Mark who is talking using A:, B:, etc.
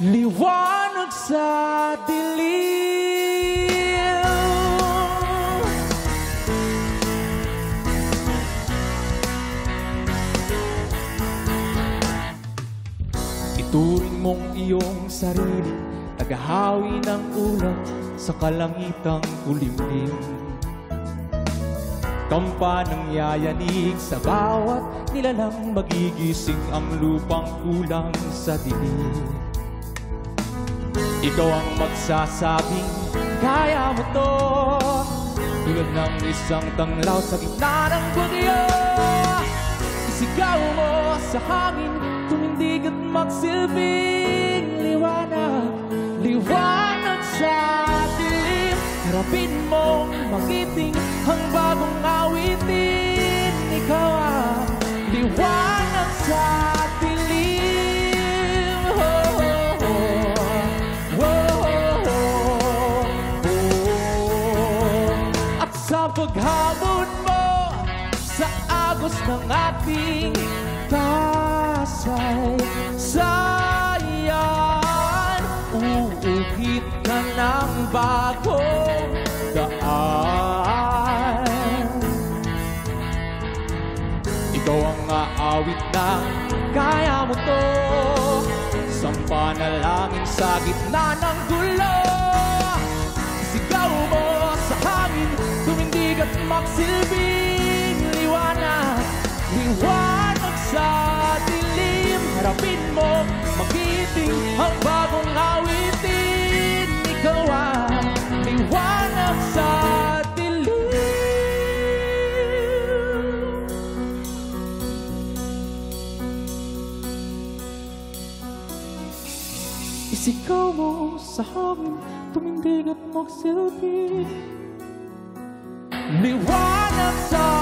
A: liwanag sa dilim. Ituring mong iyong sarili, tagahawi ng ulap sa kalangitang kulimlim. Kampanang yayanig sa bawat nilalang, magigising ang lupang kulang sa dilim. Ikaw ang magsasabing kaya mo to, tulad ng isang tanglaw sa gitna ng bagyo. Isigaw mo sa hangin, tumindig at magsilbing liwanag, liwanag sa dilim. Harapin mong magiting ang bagong awitin. Ikaw ang liwanag sa dilim. Oh, oh, oh. Oh, oh, oh. At sa paghamon mo sa agos ng ating kasaysayan, uuhit ka ng bagong daan. Ikaw ang aawit na kaya mo to, isang panalangin sa gitna ng gulo. Isigaw mo sa hangin, tumindig at magsilbing liwanag, liwanag sa dilim. Harapin mo, magiting ang bagong awitin. Ikaw ang liwanag sa dilim. Isigaw mo sa hangin, tumindig at magsilbi, liwanag sa